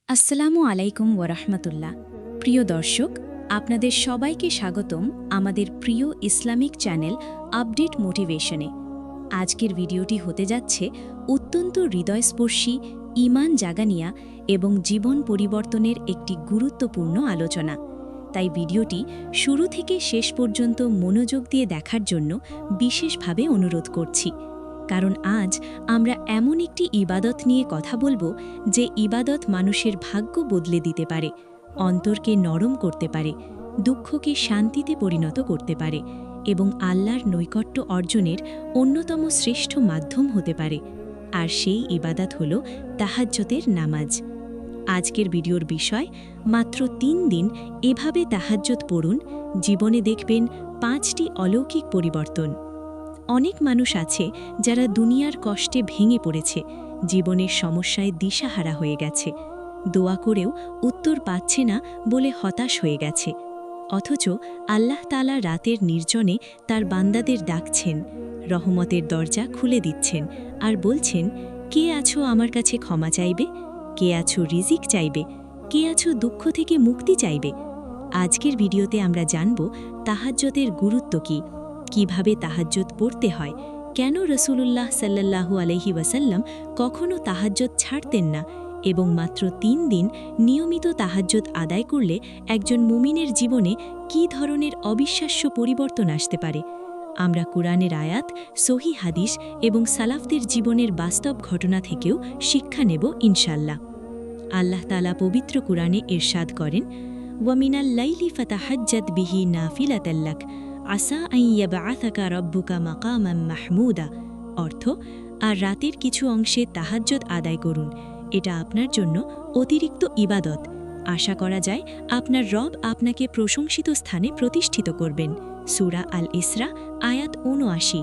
আসসালামু আলাইকুম ওরহমতুল্লাহ। প্রিয় দর্শক, আপনাদের সবাইকে স্বাগতম আমাদের প্রিয় ইসলামিক চ্যানেল আপডেট মোটিভেশনে। আজকের ভিডিওটি হতে যাচ্ছে অত্যন্ত হৃদয়স্পর্শী, ঈমান জাগানিয়া এবং জীবন পরিবর্তনের একটি গুরুত্বপূর্ণ আলোচনা। তাই ভিডিওটি শুরু থেকে শেষ পর্যন্ত মনোযোগ দিয়ে দেখার জন্য বিশেষভাবে অনুরোধ করছি। কারণ আজ আমরা এমন একটি ইবাদত নিয়ে কথা বলবো যে ইবাদত মানুষের ভাগ্য বদলে দিতে পারে, অন্তরকে নরম করতে পারে, দুঃখকে শান্তিতে পরিণত করতে পারে এবং আল্লাহর নৈকট্য অর্জনের অন্যতম শ্রেষ্ঠ মাধ্যম হতে পারে। আর সেই ইবাদত হল তাহাজ্জুদের নামাজ। আজকের ভিডিওর বিষয়, মাত্র ৩ দিন এভাবে তাহাজ্জুদ পড়ুন, জীবনে দেখবেন ৫টি অলৌকিক পরিবর্তন। অনেক মানুষ আছে যারা দুনিয়ার কষ্টে ভেঙে পড়েছে, জীবনের সমস্যায় দিশাহারা হয়ে গেছে, দোয়া করেও উত্তর পাচ্ছে না বলে হতাশ হয়ে গেছে। অথচ আল্লাহ তাআলা রাতের নির্জনে তার বান্দাদের ডাকছেন, রহমতের দরজা খুলে দিচ্ছেন আর বলছেন, কে আছো আমার কাছে ক্ষমা চাইবে, কে আছো রিজিক চাইবে, কে আছো দুঃখ থেকে মুক্তি চাইবে। আজকের ভিডিওতে আমরা জানব তাহাজ্জুদের গুরুত্ব কী, কিভাবে তাহাজ্জুদ পড়তে হয়, কেন রাসূলুল্লাহ সাল্লাল্লাহু আলাইহি ওয়াসাল্লাম কখনো তাহাজ্জুদ ছাড়তেন না এবং মাত্র ৩ দিন নিয়মিত তাহাজ্জুদ আদায় করলে একজন মুমিনের জীবনে কী ধরনের অবিশ্বাস্য পরিবর্তন আসতে পারে। আমরা কুরআনের আয়াত, সহিহ হাদিস এবং সালাফদের জীবনের বাস্তব ঘটনা থেকেও শিক্ষা নেব ইনশাল্লাহ। আল্লাহ তাআলা পবিত্র কুরআনে ইরশাদ করেন, ওয়ামিনাল লাইলি ফাতাহাজ্জাদ বিহি নাফিলাতাল লাক আসা আন ইয়াবআসাকা রাব্বুকা মাকামান মাহমুদা। অর্থ, আর রাতের কিছু অংশে তাহাজ্জুদ আদায় করুন, এটা আপনার জন্য অতিরিক্ত ইবাদত। আশা করা যায় আপনার রব আপনাকে প্রশংসিত স্থানে প্রতিষ্ঠিত করবেন। সূরা আল ইসরা আয়াত ৭৯।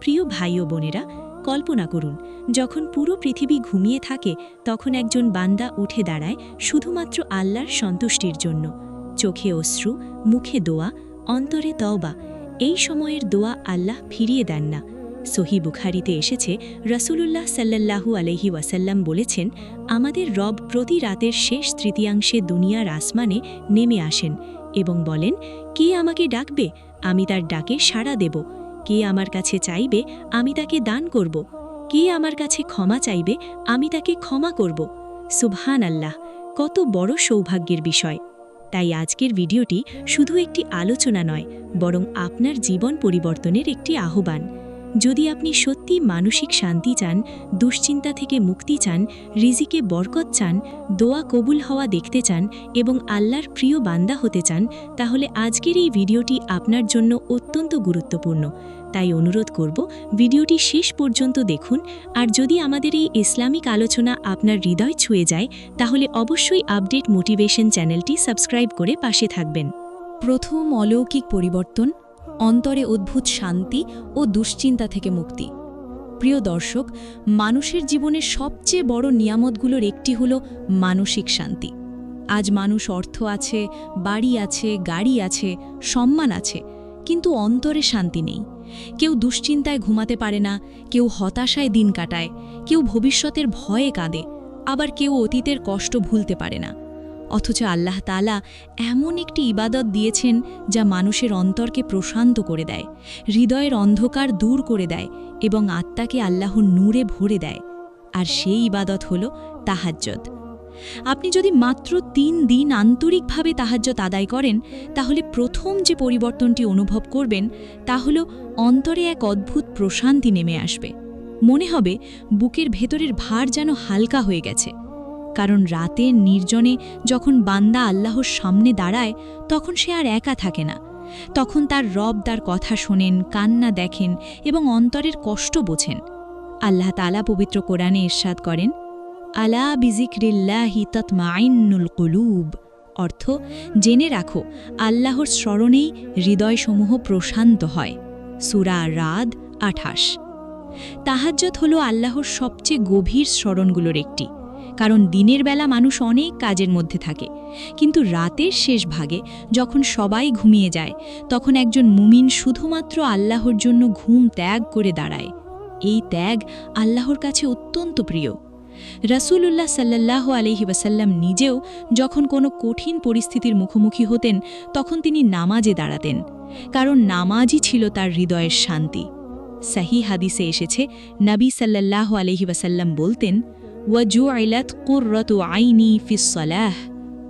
প্রিয় ভাই ও বোনেরা, কল্পনা করুন, যখন পুরো পৃথিবী ঘুমিয়ে থাকে তখন একজন বান্দা উঠে দাঁড়ায় শুধুমাত্র আল্লাহর সন্তুষ্টির জন্য। চোখে অশ্রু, মুখে দোয়া, অন্তরে তওবা। এই সময়ের দোয়া আল্লাহ ফিরিয়ে দেন না। সহিহ বুখারীতে এসেছে, রাসূলুল্লাহ সাল্লাল্লাহু আলাইহি ওয়াসাল্লাম বলেছেন, আমাদের রব প্রতি রাতের শেষ তৃতীয়াংশে দুনিয়ার আসমানে নেমে আসেন এবং বলেন, কে আমাকে ডাকবে, আমি তার ডাকে সাড়া দেব, কে আমার কাছে চাইবে, আমি তাকে দান করব, কে আমার কাছে ক্ষমা চাইবে, আমি তাকে ক্ষমা করব। সুবহানাল্লাহ, কত বড় সৌভাগ্যের বিষয়। তাই আজকের ভিডিওটি শুধু একটি আলোচনা নয়, বরং আপনার জীবন পরিবর্তনের একটি আহ্বান। যদি আপনি সত্যি মানসিক শান্তি চান, দুশ্চিন্তা থেকে মুক্তি চান, রিজিকে বরকত চান, দোয়া কবুল হওয়া দেখতে চান এবং আল্লাহর প্রিয় বান্দা হতে চান, তাহলে আজকের এই ভিডিওটি আপনার জন্য অত্যন্ত গুরুত্বপূর্ণ। তাই অনুরোধ করব, ভিডিওটি শেষ পর্যন্ত দেখুন। আর যদি আমাদের এই ইসলামিক আলোচনা আপনার হৃদয় ছুঁয়ে যায়, তাহলে অবশ্যই আপডেট মোটিভেশন চ্যানেলটি সাবস্ক্রাইব করে পাশে থাকবেন। প্রথম অলৌকিক পরিবর্তন, অন্তরে অদ্ভুত শান্তি ও দুশ্চিন্তা থেকে মুক্তি। প্রিয় দর্শক, মানুষের জীবনের সবচেয়ে বড় নিয়ামতগুলোর একটি হল মানসিক শান্তি। আজ মানুষ অর্থ আছে, বাড়ি আছে, গাড়ি আছে, সম্মান আছে, কিন্তু অন্তরে শান্তি নেই। কেউ দুশ্চিন্তায় ঘুমাতে পারে না, কেউ হতাশায় দিন কাটায়, কেউ ভবিষ্যতের ভয়ে কাঁদে, আবার কেউ অতীতের কষ্ট ভুলতে পারে না। অথচ আল্লাহ তাআলা এমন একটি ইবাদত দিয়েছেন যা মানুষের অন্তরকে প্রশান্ত করে দেয়, হৃদয়ের অন্ধকার দূর করে দেয় এবং আত্মাকে আল্লাহর নূরে ভরে দেয়। আর সেই ইবাদত হল তাহাজ্জুদ। আপনি যদি মাত্র ৩ দিন আন্তরিকভাবে তাহাজ্জুদ আদায় করেন, তাহলে প্রথম যে পরিবর্তনটি অনুভব করবেন তা হল অন্তরে এক অদ্ভুত প্রশান্তি নেমে আসবে। মনে হবে বুকের ভেতরের ভার যেন হালকা হয়ে গেছে। কারণ রাতের নির্জনে যখন বান্দা আল্লাহর সামনে দাঁড়ায়, তখন সে আর একা থাকে না। তখন তার রব তার কথা শোনেন, কান্না দেখেন এবং অন্তরের কষ্ট বোঝেন। আল্লাহ তাআলা পবিত্র কোরআনে ইরশাদ করেন, আলা বিজিক্রিল্লাহি তাতমাইন্নুল কুলুব। অর্থ, জেনে রাখো, আল্লাহর স্মরণেই হৃদয়সমূহ প্রশান্ত হয়। সূরা রাদ ২৮। তাহাজ্জুদ হল আল্লাহর সবচেয়ে গভীর স্মরণগুলোর একটি। কারণ দিনের বেলা মানুষ অনেক কাজের মধ্যে থাকে, কিন্তু রাতের শেষ ভাগে যখন সবাই ঘুমিয়ে যায়, তখন একজন মুমিন শুধুমাত্র আল্লাহর জন্য ঘুম ত্যাগ করে দাঁড়ায়। এই ত্যাগ আল্লাহর কাছে অত্যন্ত প্রিয়। রাসূলুল্লাহ সাল্লাল্লাহু আলাইহি ওয়াসাল্লাম নিজেও যখন কোনো কঠিন পরিস্থিতির মুখোমুখি হতেন তখন তিনি নামাজে দাঁড়াতেন, কারণ নামাজই ছিল তার হৃদয়ের শান্তি। সহিহ হাদিসে এসেছে, নবী সাল্লাল্লাহু আলাইহি ওয়াসাল্লাম বলতেন, ওয়াজুইলাত কুররাতু আইনি ফিস সালাহ,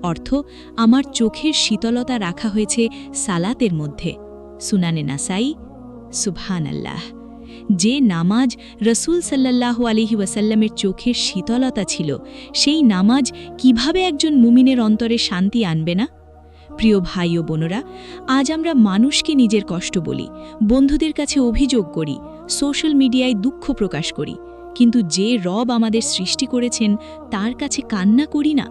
অর্থ আমার চোখের শীতলতা রাখা হয়েছে সালাতের মধ্যে। সুনানে নাসাই। সুবহানাল্লাহ। যে নামাজ রসুল সাল্লাল্লাহু আলাইহি ওয়াসাল্লামের চোখের শীতলতা ছিল, সেই নামাজ কিভাবে একজন মুমিনের অন্তরে শান্তি আনবে না? প্রিয় ভাই ও বোনেরা, আজ আমরা মানুষকে নিজের কষ্ট বলি, বন্ধুদের কাছে অভিযোগ করি, সোশ্যাল মিডিয়ায় দুঃখ প্রকাশ করি, কিন্তু যে রব আমাদের সৃষ্টি করেছেন তার কাছে কান্না করি না।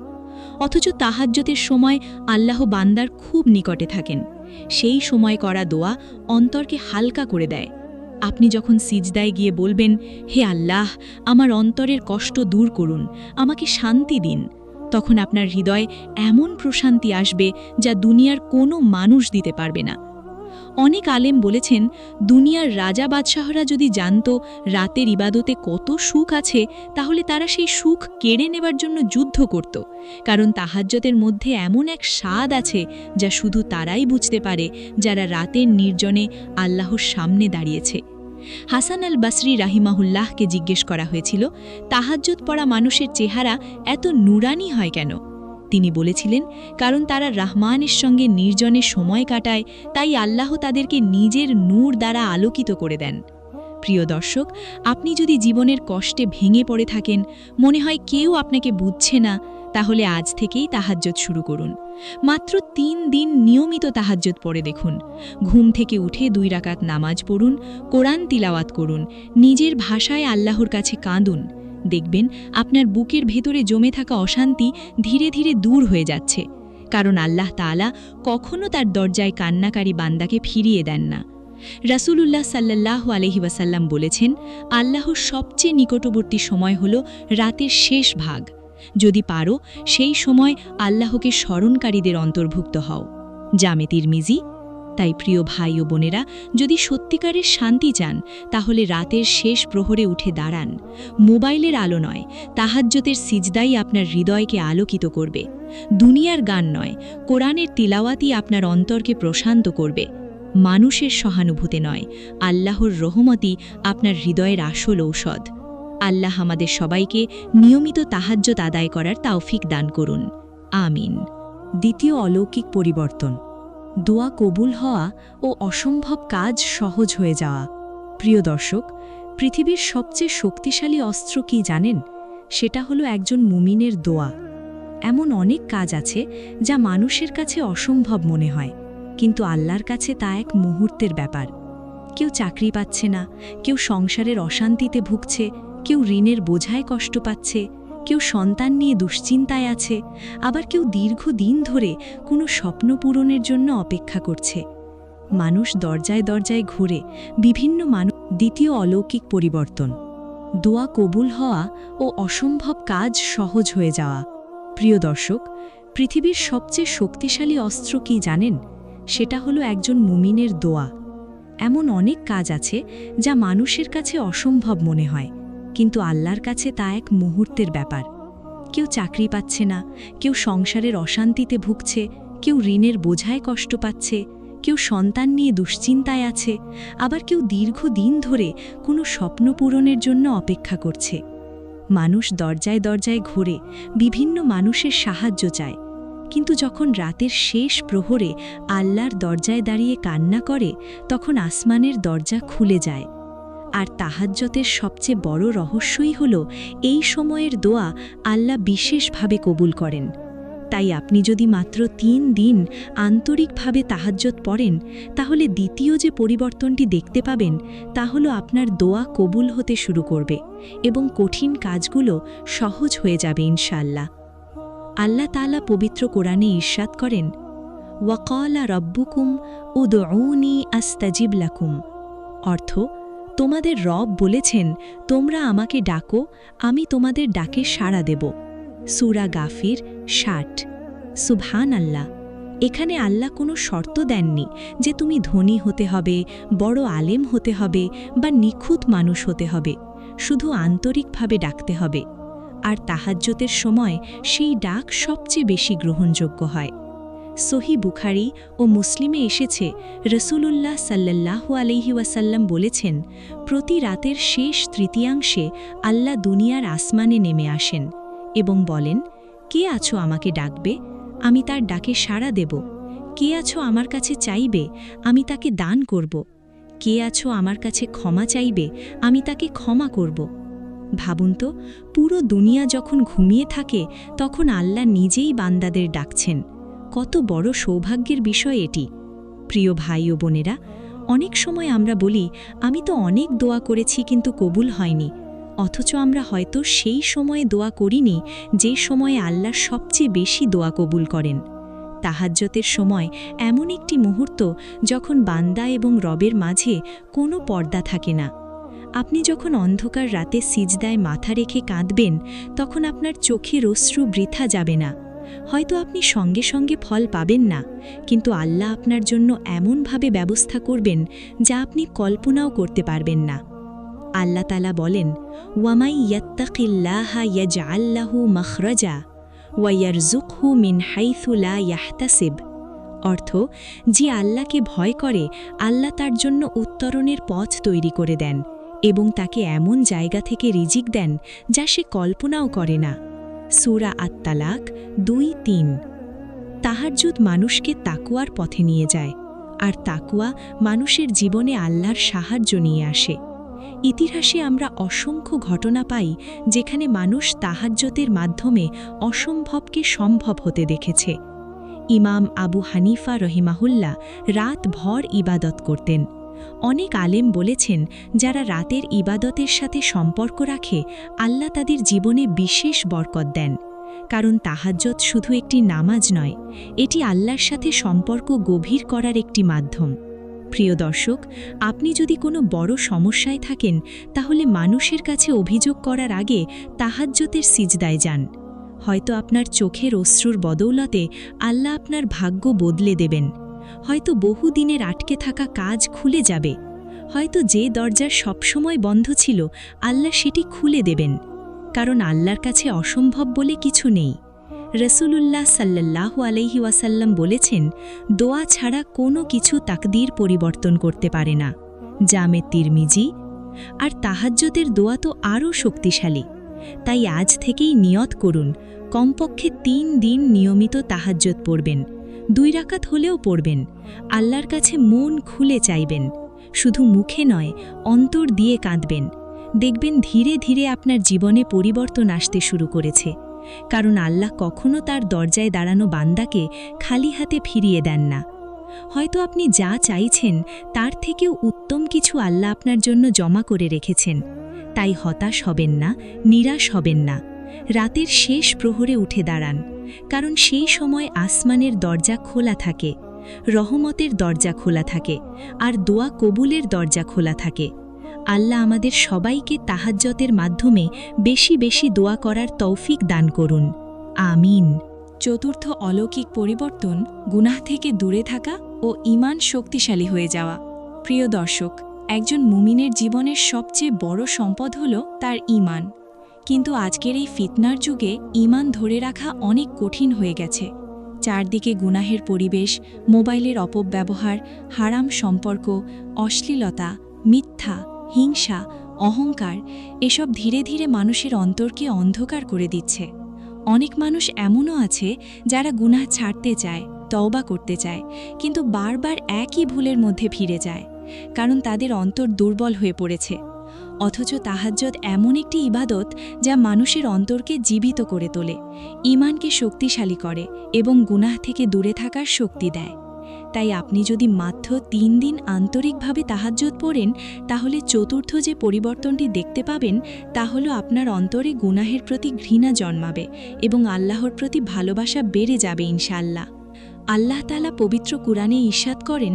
অথচ তাহাজ্জুদের সময় আল্লাহ বান্দার খুব নিকটে থাকেন। সেই সময় করা দোয়া অন্তরকে হালকা করে দেয়। আপনি যখন সিজদায় গিয়ে বলবেন, হে আল্লাহ, আমার অন্তরের কষ্ট দূর করুন, আমাকে শান্তি দিন, তখন আপনার হৃদয়ে এমন প্রশান্তি আসবে যা দুনিয়ার কোনো মানুষ দিতে পারবে না। অনেক আলেম বলেছেন, দুনিয়ার রাজা বাদশাহরা যদি জানত রাতের ইবাদতে কত সুখ আছে, তাহলে তারা সেই সুখ কেড়ে নেবার জন্য যুদ্ধ করত, কারণ তাহাজ্জুদের মধ্যে এমন এক স্বাদ আছে যা শুধু তারাই বুঝতে পারে যারা রাতের নির্জনে আল্লাহর সামনে দাঁড়িয়েছে। হাসান আল বাসরি রাহিমাহুল্লাহকে জিজ্ঞেস করা হয়েছিল, তাহাজ্জুদ পড়া মানুষের চেহারা এত নুরানি হয় কেন? তিনি বলেছিলেন, কারণ তারা রহমানের সঙ্গে নির্জনে সময় কাটায়, তাই আল্লাহ তাদেরকে নিজের নূর দ্বারা আলোকিত করে দেন। প্রিয় দর্শক, আপনি যদি জীবনের কষ্টে ভেঙে পড়ে থাকেন, মনে হয় কেউ আপনাকে বুঝছে না, তাহলে আজ থেকেই তাহাজ্জুদ শুরু করুন। মাত্র ৩ দিন নিয়মিত তাহাজ্জুদ পড়ে দেখুন। ঘুম থেকে উঠে ২ রাকাত নামাজ পড়ুন, কোরআন তিলাওয়াত করুন, নিজের ভাষায় আল্লাহর কাছে কাঁদুন। দেখবেন আপনার বুকের ভেতরে জমে থাকা অশান্তি ধীরে ধীরে দূর হয়ে যাচ্ছে, কারণ আল্লাহ তাআলা কখনো তার দরজায় কান্নাকারী বান্দাকে ফিরিয়ে দেন না। রাসূলুল্লাহ সাল্লাল্লাহু আলাইহি ওয়াসাল্লাম বলেছেন, আল্লাহর সবচেয়ে নিকটবর্তী সময় হল রাতের শেষ ভাগ। যদি পারো সেই সময় আল্লাহকে স্মরণকারীদের অন্তর্ভুক্ত হও। জামে তিরমিজি। তাই প্রিয় ভাই ও বোনেরা, যদি সত্যিকারের শান্তি চান, তাহলে রাতের শেষ প্রহরে উঠে দাঁড়ান। মোবাইলের আলো নয়, তাহাজ্জুদের সিজদাই আপনার হৃদয়কে আলোকিত করবে। দুনিয়ার গান নয়, কোরআনের তিলাওয়াতই আপনার অন্তরকে প্রশান্ত করবে। মানুষের সহানুভূতি নয়, আল্লাহর রহমতই আপনার হৃদয়ের আসল ঔষধ। আল্লাহ আমাদের সবাইকে নিয়মিত তাহাজ্জুদ আদায় করার তৌফিক দান করুন। আমিন। দ্বিতীয় অলৌকিক পরিবর্তন, দোয়া কবুল হওয়া ও অসম্ভব কাজ সহজ হয়ে যাওয়া। প্রিয় দর্শক, পৃথিবীর সবচেয়ে শক্তিশালী অস্ত্র কি জানেন? সেটা হলো একজন মুমিনের দোয়া। এমন অনেক কাজ আছে যা মানুষের কাছে অসম্ভব মনে হয়, কিন্তু আল্লাহর কাছে তা এক মুহূর্তের ব্যাপার। কেউ চাকরি পাচ্ছে না, কেউ সংসারের অশান্তিতে ভুগছে, কেউ ঋণের বোঝায় কষ্ট পাচ্ছে, কেউ সন্তান নিয়ে দুশ্চিন্তায় আছে, আবার কেউ দীর্ঘদিন ধরে কোনো স্বপ্ন পূরণের জন্য অপেক্ষা করছে। মানুষ দরজায় দরজায় ঘুরে, বিভিন্ন মানুষ। দ্বিতীয় অলৌকিক পরিবর্তন, দোয়া কবুল হওয়া ও অসম্ভব কাজ সহজ হয়ে যাওয়া। প্রিয় দর্শক, পৃথিবীর সবচেয়ে শক্তিশালী অস্ত্র কি জানেন? সেটা হলো একজন মুমিনের দোয়া। এমন অনেক কাজ আছে যা মানুষের কাছে অসম্ভব মনে হয়, কিন্তু আল্লাহর কাছে তা এক মুহূর্তের ব্যাপার। কেউ চাকরি পাচ্ছে না, কেউ সংসারের অশান্তিতে ভুগছে, কেউ ঋণের বোঝায় কষ্ট পাচ্ছে, কেউ সন্তান নিয়ে দুশ্চিন্তায় আছে, আবার কেউ দীর্ঘদিন ধরে কোনো স্বপ্ন পূরণের জন্য অপেক্ষা করছে। মানুষ দরজায় দরজায় ঘুরে, বিভিন্ন মানুষের সাহায্য চায়, কিন্তু যখন রাতের শেষ প্রহরে আল্লাহর দরজায় দাঁড়িয়ে কান্না করে, তখন আসমানের দরজা খুলে যায়। আর তাহাজ্জুদের সবচেয়ে বড় রহস্যই হল, এই সময়ের দোয়া আল্লাহ বিশেষভাবে কবুল করেন। তাই আপনি যদি মাত্র ৩ দিন আন্তরিকভাবে তাহাজ্জুদ পড়েন, তাহলে দ্বিতীয় যে পরিবর্তনটি দেখতে পাবেন তা হল আপনার দোয়া কবুল হতে শুরু করবে এবং কঠিন কাজগুলো সহজ হয়ে যাবে ইনশাআল্লাহ। আল্লাহ তাআলা পবিত্র কোরআনে ইরশাদ করেন, ওয়াকালা রব্বুকুম উদউনি আস্তাজিব লাকুম, অর্থ, তোমাদের রব বলেছেন, তোমরা আমাকে ডাকো, আমি তোমাদের ডাকে সাড়া দেব। সূরা গাফির ৬০। সুবহানাল্লাহ। এখানে আল্লাহ কোনো শর্ত দেননি যে তুমি ধনী হতে হবে, বড় আলেম হতে হবে বা নিখুঁত মানুষ হতে হবে, শুধু আন্তরিকভাবে ডাকতে হবে। আর তাহাজ্জুদের সময় সেই ডাক সবচেয়ে বেশি গ্রহণযোগ্য হয়। সহি বুখারী ও মুসলিমে এসেছে, রসূলুল্লাহ সাল্লাল্লাহু আলাইহি ওয়াসাল্লাম বলেছেন, প্রতি রাতের শেষ তৃতীয়াংশে আল্লাহ দুনিয়ার আসমানে নেমে আসেন এবং বলেন, কে আছো আমাকে ডাকবে, আমি তার ডাকে সাড়া দেব। কে আছো আমার কাছে চাইবে, আমি তাকে দান করব। কে আছো আমার কাছে ক্ষমা চাইবে, আমি তাকে ক্ষমা করব। ভাবুন তো, পুরো দুনিয়া যখন ঘুমিয়ে থাকে তখন আল্লাহ নিজেই বান্দাদের ডাকছেন। কত বড় সৌভাগ্যের বিষয় এটি। প্রিয় ভাই ও বোনেরা, অনেক সময় আমরা বলি, আমি তো অনেক দোয়া করেছি কিন্তু কবুল হয়নি। অথচ আমরা হয়তো সেই সময়ে দোয়া করিনি যে সময়ে আল্লাহ সবচেয়ে বেশি দোয়া কবুল করেন। তাহাজ্জুদের সময় এমন একটি মুহূর্ত যখন বান্দা এবং রবের মাঝে কোনো পর্দা থাকে না। আপনি যখন অন্ধকার রাতে সিজদায় মাথা রেখে কাঁদবেন, তখন আপনার চোখের অশ্রু বৃথা যাবে না। হয়তো আপনি সঙ্গে সঙ্গে ফল পাবেন না, কিন্তু আল্লাহ আপনার জন্য এমনভাবে ব্যবস্থা করবেন যা আপনি কল্পনাও করতে পারবেন না। আল্লাহ তাআলা বলেন, ওয়ামাই ইয়াত্তাকিল্লাহা ইয়াজআল লাহু মাখরাজা ওয়া ইয়ারযুকহু মিন হাইথু লা ইয়াহতাসিব। অর্থ, যে আল্লাহকে ভয় করে আল্লাহ তার জন্য উত্তরণের পথ তৈরি করে দেন এবং তাকে এমন জায়গা থেকে রিজিক দেন যা সে কল্পনাও করে না। সূরা আত-তালাক 2-3। তাহাজ্জুদ মানুষকে তাকওয়ার পথে নিয়ে যায়, আর তাকওয়া মানুষের জীবনে আল্লাহর সাহায্য নিয়ে আসে। ইতিহাসে আমরা অসংখ্য ঘটনা পাই যেখানে মানুষ তাহাজ্জুদের মাধ্যমে অসম্ভবকে সম্ভব হতে দেখেছে। ইমাম আবু হানিফা রহিমাহুল্লাহ রাত ভর ইবাদত করতেন। অনেক আলেম বলেছেন, যারা রাতের ইবাদতের সাথে সম্পর্ক রাখে আল্লাহ তাদের জীবনে বিশেষ বরকত দেন। কারণ তাহাজ্জুদ শুধু একটি নামাজ নয়, এটি আল্লাহর সাথে সম্পর্ক গভীর করার একটি মাধ্যম। প্রিয় দর্শক, আপনি যদি কোনো বড় সমস্যায় থাকেন, তাহলে মানুষের কাছে অভিযোগ করার আগে তাহাজ্জুদের সিজদায় যান। হয়তো আপনার চোখের অশ্রুর বদৌলতে আল্লাহ আপনার ভাগ্য বদলে দেবেন। হয়তো বহুদিনের আটকে থাকা কাজ খুলে যাবে। হয়তো যে দরজা সবসময় বন্ধ ছিল আল্লাহ সেটি খুলে দেবেন। কারণ আল্লাহর কাছে অসম্ভব বলে কিছু নেই। রসূলুল্লাহ সাল্লাল্লাহু আলাইহি ওয়াসাল্লাম বলেছেন, দোয়া ছাড়া কোনো কিছু তাকদীর পরিবর্তন করতে পারে না। জামে তিরমিজি। আর তাহাজ্জুদের দোয়া তো আরও শক্তিশালী। তাই আজ থেকেই নিয়ত করুন, কমপক্ষে 3 দিন নিয়মিত তাহাজ্জুদ পড়বেন। 2 রাকাত হলেও পড়বেন। আল্লাহর কাছে মন খুলে চাইবেন। শুধু মুখে নয়, অন্তর দিয়ে কাঁদবেন। দেখবেন ধীরে ধীরে আপনার জীবনে পরিবর্তন আসতে শুরু করেছে। কারণ আল্লাহ কখনো তার দরজায় দাঁড়ানো বান্দাকে খালি হাতে ফিরিয়ে দেন না। হয়তো আপনি যা চাইছেন তার থেকেও উত্তম কিছু আল্লাহ আপনার জন্য জমা করে রেখেছেন। তাই হতাশ হবেন না, নিরাশ হবেন না। রাতের শেষ প্রহরে উঠে দাঁড়ান, কারণ সেই সময় আসমানের দরজা খোলা থাকে, রহমতের দরজা খোলা থাকে, আর দোয়া কবুলের দরজা খোলা থাকে। আল্লাহ আমাদের সবাইকে তাহাজ্জুদের মাধ্যমে বেশি বেশি দোয়া করার তৌফিক দান করুন। আমিন। চতুর্থ অলৌকিক পরিবর্তন, গুনাহ থেকে দূরে থাকা ও ঈমান শক্তিশালী হয়ে যাওয়া। প্রিয় দর্শক, একজন মুমিনের জীবনের সবচেয়ে বড় সম্পদ হল তার ঈমান। কিন্তু আজকের এই ফিতনার যুগে ঈমান ধরে রাখা অনেক কঠিন হয়ে গেছে। চারদিকে গুনাহের পরিবেশ, মোবাইলের অপব্যবহার, হারাম সম্পর্ক, অশ্লীলতা, মিথ্যা, হিংসা, অহংকার, এসব ধীরে ধীরে মানুষের অন্তরকে অন্ধকার করে দিচ্ছে। অনেক মানুষ এমনও আছে যারা গুনাহ ছাড়তে চায়, তওবা করতে চায়, কিন্তু বারবার একই ভুলের মধ্যে ফিরে যায়, কারণ তাদের অন্তর দুর্বল হয়ে পড়েছে। অথচ তাহাজ্জুদ এমন একটি ইবাদত যা মানুষের অন্তরকে জীবিত করে তোলে, ঈমানকে শক্তিশালী করে এবং গুনাহ থেকে দূরে থাকার শক্তি দেয়। তাই আপনি যদি মাত্র 3 দিন আন্তরিকভাবে তাহাজ্জুদ পড়েন, তাহলে চতুর্থ যে পরিবর্তনটি দেখতে পাবেন তা হলো আপনার অন্তরে গুনাহের প্রতি ঘৃণা জন্মাবে এবং আল্লাহর প্রতি ভালোবাসা বেড়ে যাবে ইনশাআল্লাহ। আল্লাহ তাআলা পবিত্র কুরআনে ইরশাদ করেন,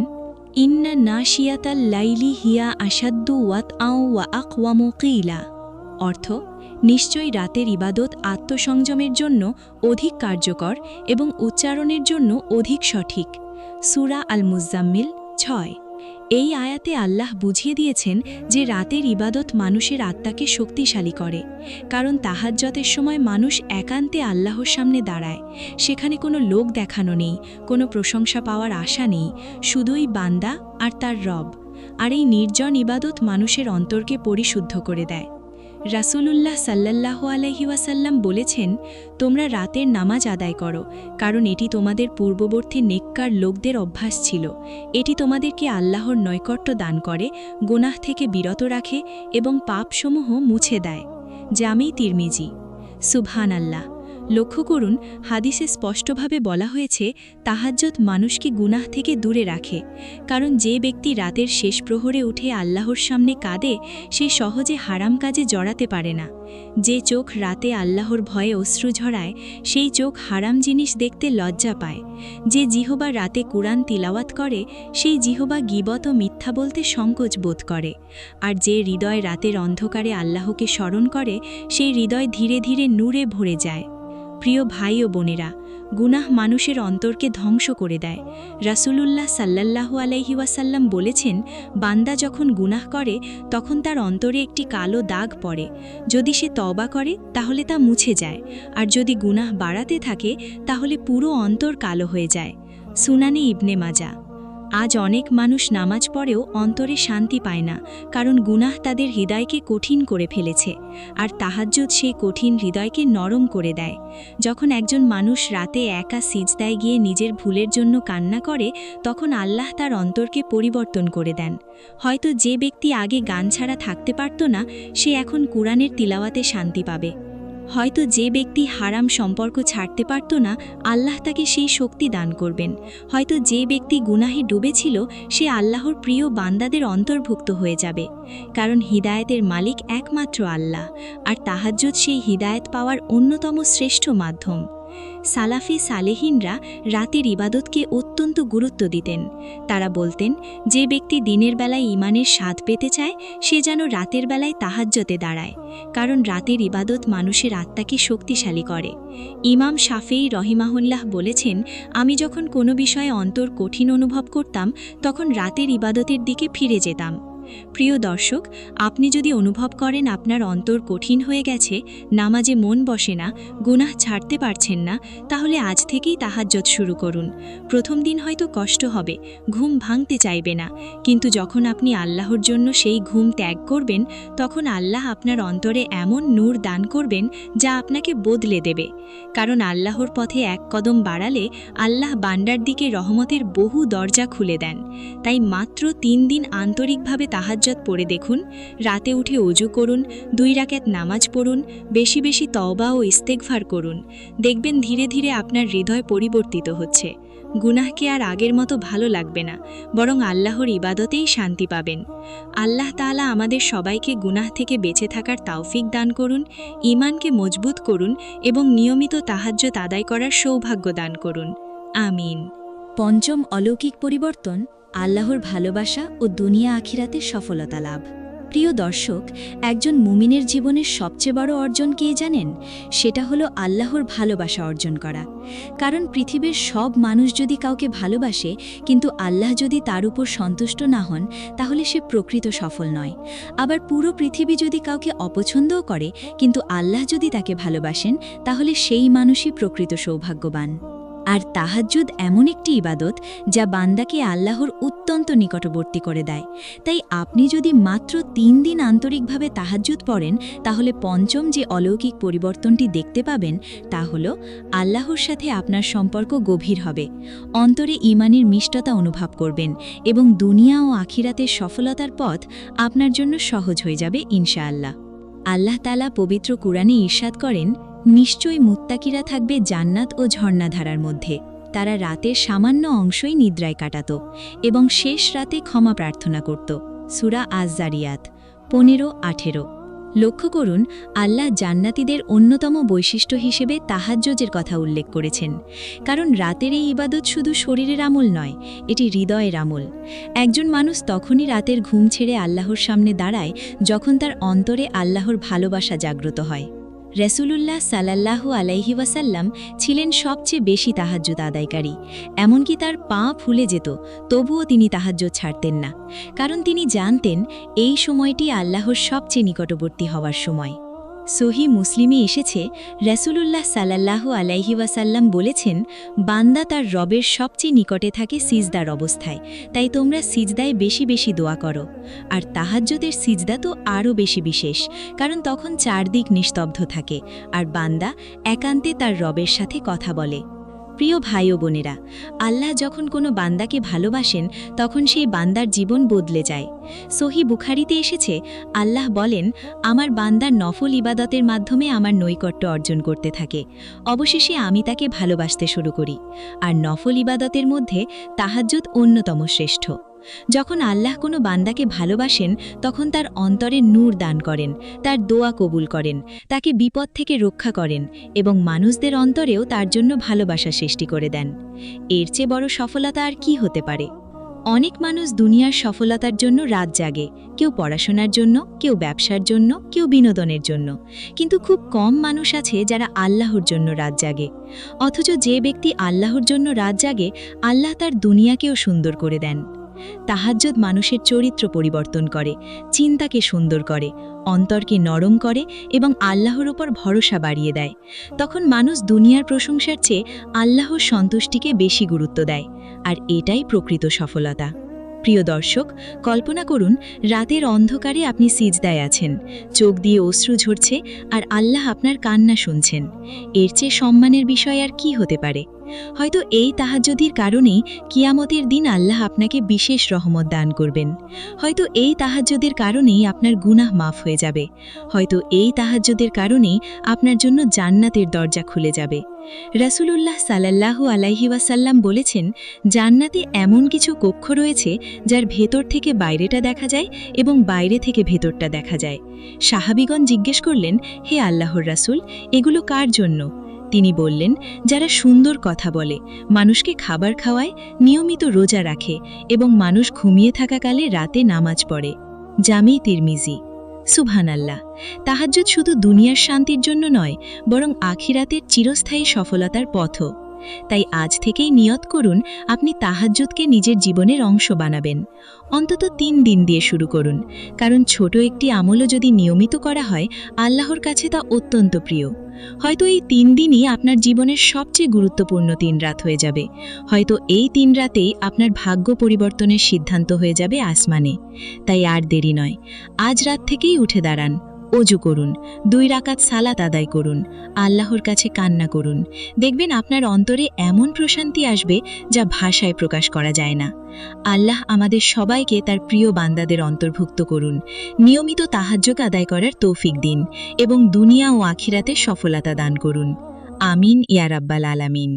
ইন্না নাশিয়াতাল লাইলি হিয়া আশাদ্দু ওয়াতআউ ওয়া আকওয়ামু কিলা। অর্থ, নিশ্চয়ই রাতের ইবাদত আত্মসংযমের জন্য অধিক কার্যকর এবং উচ্চারণের জন্য অধিক সঠিক। সূরা আল মুজাম্মিল 6। এই আয়াতে আল্লাহ বুঝিয়ে দিয়েছেন যে রাতের ইবাদত মানুষের আত্মাকে শক্তিশালী করে, কারণ তাহাজ্জুদের সময় মানুষ একান্তে আল্লাহর সামনে দাঁড়ায়। সেখানে কোনো লোক দেখানো নেই, কোনো প্রশংসা পাওয়ার আশা নেই, শুধুই বান্দা আর তার রব। আর এই নির্জন ইবাদত মানুষের অন্তরকে পরিশুদ্ধ করে দেয়। রাসূলুল্লাহ সাল্লাল্লাহু আলাইহি ওয়াসাল্লাম বলেছেন, তোমরা রাতের নামাজ আদায় করো, কারণ এটি তোমাদের পূর্ববর্তী নেককার লোকদের অভ্যাস ছিল। এটি তোমাদেরকে আল্লাহর নৈকট্য দান করে, গুনাহ থেকে বিরত রাখে এবং পাপসমূহ মুছে দেয়। জামি তিরমিজি। সুবহানাল্লাহ। লক্ষ্য করুন, হাদিসে স্পষ্টভাবে বলা হয়েছে তাহাজ্জুদ মানুষকে গুনাহ থেকে দূরে রাখে, কারণ যে ব্যক্তি রাতের শেষ প্রহরে উঠে আল্লাহর সামনে কাঁদে সে সহজে হারাম কাজে জড়াতে পারে না। যে চোখ রাতে আল্লাহর ভয়ে অশ্রু ঝরায় সেই চোখ হারাম জিনিস দেখতে লজ্জা পায়। যে জিহবা রাতে কুরআন তিলাওয়াত করে সেই জিহবা গীবত ও মিথ্যা বলতে সংকোচ বোধ করে। আর যে হৃদয় রাতের অন্ধকারে আল্লাহকে স্মরণ করে সেই হৃদয় ধীরে ধীরে নূরে ভরে যায়। প্রিয় ভাই ও বোনেরা, গুনাহ মানুষের অন্তরকে ধ্বংস করে দেয়। রাসূলুল্লাহ সাল্লাল্লাহু আলাইহি ওয়াসাল্লাম বলেছেন, বান্দা যখন গুনাহ করে তখন তার অন্তরে একটি কালো দাগ পড়ে। যদি সে তওবা করে তাহলে তা মুছে যায়, আর যদি গুনাহ বাড়াতে থাকে তাহলে পুরো অন্তর কালো হয়ে যায়। সুনানে ইবনে মাজা। আজ অনেক মানুষ নামাজ পড়েও অন্তরে শান্তি পায় না, কারণ গুনাহ তাদের হৃদয়কে কঠিন করে ফেলেছে, আর তাহাজ্জুদ সেই কঠিন হৃদয়কে নরম করে দেয়। যখন একজন মানুষ রাতে একা সিজদায় গিয়ে নিজের ভুলের জন্য কান্না করে, তখন আল্লাহ তার অন্তরকে পরিবর্তন করে দেন। হয়তো যে ব্যক্তি আগে গান ছাড়া থাকতে পারত না, সে এখন কুরআনের তিলাওয়াতে শান্তি পাবে। হয়তো যে ব্যক্তি হারাম সম্পর্ক ছাড়তে পারত না, আল্লাহ তাকে সেই শক্তি দান করবেন। হয়তো যে ব্যক্তি গুনাহে ডুবেছিল সে আল্লাহর প্রিয় বান্দাদের অন্তর্ভুক্ত হয়ে যাবে, কারণ হিদায়াতের মালিক একমাত্র আল্লাহ, আর তাহাজ্জুদ সেই হিদায়াত পাওয়ার অন্যতম শ্রেষ্ঠ মাধ্যম। সালাফি সালেহিনরা রাতের ইবাদতকে অত্যন্ত গুরুত্ব দিতেন। তারা বলতেন, যে ব্যক্তি দিনের বেলায় ঈমানের স্বাদ পেতে চায় সে যেন রাতের বেলায় তাহাজ্জুদে দাঁড়ায়, কারণ রাতের ইবাদত মানুষের আত্মাকে শক্তিশালী করে। ইমাম শাফেঈ রহিমাহুল্লাহ বলেছেন, আমি যখন কোনো বিষয়ে অন্তর কঠিন অনুভব করতাম তখন রাতের ইবাদতের দিকে ফিরে যেতাম। প্রিয় দর্শক, আপনি যদি অনুভব করেন আপনার অন্তর কঠিন হয়ে গেছে, নামাজে মন বসে না, গুনাহ ছাড়তে পারছেন না, তাহলে আজ থেকেই তাহাজ্জুদ শুরু করুন। প্রথম দিন হয়তো কষ্ট হবে, ঘুম ভাঙতে চাইবে না, কিন্তু যখন আপনি আল্লাহর জন্য সেই ঘুম ত্যাগ করবেন তখন আল্লাহ আপনার অন্তরে এমন নূর দান করবেন যা আপনাকে বদলে দেবে। কারণ আল্লাহর পথে এক কদম বাড়ালে আল্লাহ বান্দার দিকে রহমতের বহু দরজা খুলে দেন। তাই মাত্র 3 দিন আন্তরিকভাবে তাহাজ্জুদ পড়ে দেখুন। রাতে উঠে ওযু করুন, 2 রাকাত নামাজ পড়ুন, বেশি বেশি তওবা ও ইস্তেগফার করুন। দেখবেন ধীরে ধীরে আপনার হৃদয় পরিবর্তিত হচ্ছে। গুনাহকে আর আগের মতো ভালো লাগবে না, বরং আল্লাহর ইবাদতেই শান্তি পাবেন। আল্লাহ তাআলা আমাদের সবাইকে গুনাহ থেকে বেঁচে থাকার তৌফিক দান করুন, ঈমানকে মজবুত করুন এবং নিয়মিত তাহাজ্জুদ আদায় করার সৌভাগ্য দান করুন। আমিন। পঞ্চম অলৌকিক পরিবর্তন, আল্লাহর ভালোবাসা ও দুনিয়া আখিরাতের সফলতা লাভ। প্রিয় দর্শক, একজন মুমিনের জীবনের সবচেয়ে বড় অর্জন কে জানেন? সেটা হলো আল্লাহর ভালোবাসা অর্জন করা। কারণ পৃথিবীর সব মানুষ যদি কাউকে ভালোবাসে কিন্তু আল্লাহ যদি তার উপর সন্তুষ্ট না হন, তাহলে সে প্রকৃত সফল নয়। আবার পুরো পৃথিবী যদি কাউকে অপছন্দও করে কিন্তু আল্লাহ যদি তাকে ভালোবাসেন, তাহলে সেই মানুষই প্রকৃত সৌভাগ্যবান। আর তাহাজ্জুদ এমন একটি ইবাদত যা বান্দাকে আল্লাহর অত্যন্ত নিকটবর্তী করে দেয়। তাই আপনি যদি মাত্র 3 দিন আন্তরিকভাবে তাহাজ্জুদ পড়েন, তাহলে পঞ্চম যে অলৌকিক পরিবর্তনটি দেখতে পাবেন তা হল আল্লাহর সাথে আপনার সম্পর্ক গভীর হবে, অন্তরে ঈমানের মিষ্টতা অনুভব করবেন এবং দুনিয়া ও আখিরাতের সফলতার পথ আপনার জন্য সহজ হয়ে যাবে ইনশাআল্লাহ। আল্লাহ তাআলা পবিত্র কুরআনে ইরশাদ করেন, নিশ্চয়ই মুত্তাকিরা থাকবে জান্নাত ও ঝর্ণাধারার মধ্যে। তারা রাতের সামান্য অংশই নিদ্রায় কাটাত এবং শেষ রাতে ক্ষমা প্রার্থনা করত। সূরা আয-যারিয়াত 15-18। লক্ষ্য করুন, আল্লাহ জান্নাতীদের অন্যতম বৈশিষ্ট্য হিসেবে তাহাজ্জুদের কথা উল্লেখ করেছেন। কারণ রাতের এই ইবাদত শুধু শরীরের আমল নয়, এটি হৃদয়ের আমল। একজন মানুষ তখনই রাতের ঘুম ছেড়ে আল্লাহর সামনে দাঁড়ায় যখন তার অন্তরে আল্লাহর ভালোবাসা জাগ্রত হয়। রাসূলুল্লাহ সাল্লাল্লাহু আলাইহি ওয়াসাল্লাম ছিলেন সবচেয়ে বেশি তাহাজ্জুদ আদায়কারী। এমনকি তার পা ফুলে যেত, তবুও তিনি তাহাজ্জুদ ছাড়তেন না, কারণ তিনি জানতেন এই সময়টি আল্লাহর সবচেয়ে নিকটবর্তী হওয়ার সময়। সহি মুসলিমে এসেছে, রাসূলুল্লাহ সাল্লাল্লাহু আলাইহি ওয়াসাল্লাম বলেছেন, বান্দা তার রবের সবচেয়ে নিকটে থাকে সিজদার অবস্থায়, তাই তোমরা সিজদায় বেশি বেশি দোয়া করো। আর তাহাজ্জুদের সিজদা তো আরও বেশি বিশেষ, কারণ তখন চারদিক নিস্তব্ধ থাকে আর বান্দা একান্তে তার রবের সাথে কথা বলে। প্রিয় ভাই ও বোনেরা, আল্লাহ যখন কোনো বান্দাকে ভালোবাসেন তখন সেই বান্দার জীবন বদলে যায়। সহি বুখারীতে এসেছে, আল্লাহ বলেন, আমার বান্দার নফল ইবাদতের মাধ্যমে আমার নৈকট্য অর্জন করতে থাকে, অবশেষে আমি তাকে ভালোবাসতে শুরু করি। আর নফল ইবাদতের মধ্যে তাহাজ্জুদ অন্যতম শ্রেষ্ঠ। যখন আল্লাহ কোনো বান্দাকে ভালোবাসেন তখন তার অন্তরে নূর দান করেন, তার দোয়া কবুল করেন, তাকে বিপদ থেকে রক্ষা করেন এবং মানুষদের অন্তরেও তার জন্য ভালোবাসা সৃষ্টি করে দেন। এর চেয়ে বড় সফলতা আর কি হতে পারে? অনেক মানুষ দুনিয়ার সফলতার জন্য রাত জাগে, কেউ পড়াশোনার জন্য, কেউ ব্যবসার জন্য, কেউ বিনোদনের জন্য, কিন্তু খুব কম মানুষ আছে যারা আল্লাহর জন্য রাত জাগে। অথচ যে ব্যক্তি আল্লাহর জন্য রাত জাগে, আল্লাহ তার দুনিয়াকেও সুন্দর করে দেন। তাহাজ্জুদ মানুষের চরিত্র পরিবর্তন করে, চিন্তাকে সুন্দর করে, অন্তরকে নরম করে এবং আল্লাহর উপর ভরসা বাড়িয়ে দেয়। তখন মানুষ দুনিয়ার প্রশংসার চেয়ে আল্লাহর সন্তুষ্টিকে বেশি গুরুত্ব দেয়, আর এটাই প্রকৃত সফলতা। প্রিয় দর্শক, কল্পনা করুন রাতের অন্ধকারে আপনি সিজদায় আছেন, চোখ দিয়ে অশ্রু ঝরছে আর আল্লাহ আপনার কান্না শুনছেন। এর চেয়ে সম্মানের বিষয় আর কি হতে পারে? হয়তো এই তাহাজ্জুদের কারণেই কিয়ামতের দিন আল্লাহ আপনাকে বিশেষ রহমত দান করবেন। হয়তো এই তাহাজ্জুদের কারণেই আপনার গুনাহ মাফ হয়ে যাবে। হয়তো এই তাহাজ্জুদের কারণেই আপনার জন্য জান্নাতের দরজা খুলে যাবে। রাসূলুল্লাহ সাল্লাল্লাহু আলাইহি ওয়াসাল্লাম বলেছেন, জান্নাতে এমন কিছু কক্ষ রয়েছে যার ভেতর থেকে বাইরেটা দেখা যায় এবং বাইরে থেকে ভেতরটা দেখা যায়। সাহাবীগণ জিজ্ঞেস করলেন, হে আল্লাহর রাসূল, এগুলো কার জন্য? তিনি বললেন, যারা সুন্দর কথা বলে, মানুষকে খাবার খাওয়ায়, নিয়মিত রোজা রাখে এবং মানুষ ঘুমিয়ে থাকাকালে রাতে নামাজ পড়ে। জামি তিরমিজি। সুবহানাল্লাহ, তাহাজ্জুদ শুধু দুনিয়ার শান্তির জন্য নয়, বরং আখিরাতের চিরস্থায়ী সফলতার পথও। তাই আজ থেকেই নিয়ত করুন আপনি তাহাজ্জুদকে নিজের জীবনের অংশ বানাবেন। অন্তত 3 দিন দিয়ে শুরু করুন, কারণ ছোট একটি আমলও যদি নিয়মিত করা হয়, আল্লাহর কাছে তা অত্যন্ত প্রিয়। হয়তো এই 3 দিনই আপনার জীবনের সবচেয়ে গুরুত্বপূর্ণ 3 রাত হয়ে যাবে। হয়তো এই 3 রাতেই আপনার ভাগ্য পরিবর্তনের সিদ্ধান্ত হয়ে যাবে আসমানে। তাই আর দেরি নয়, আজ রাত থেকেই উঠে দাঁড়ান, ওযু করুন, 2 রাকাত সালাত আদায় করুন, আল্লাহর কাছে কান্না করুন। দেখবেন আপনার অন্তরে এমন প্রশান্তি আসবে যা ভাষায় প্রকাশ করা যায় না। আল্লাহ আমাদের সবাইকে তার প্রিয় বান্দাদের অন্তর্ভুক্ত করুন। নিয়মিত তাহাজ্জুদ আদায় করার তৌফিক দিন এবং দুনিয়া ও আখিরাতে সফলতা দান করুন। আমিন ইয়া রাব্বাল আলামিন।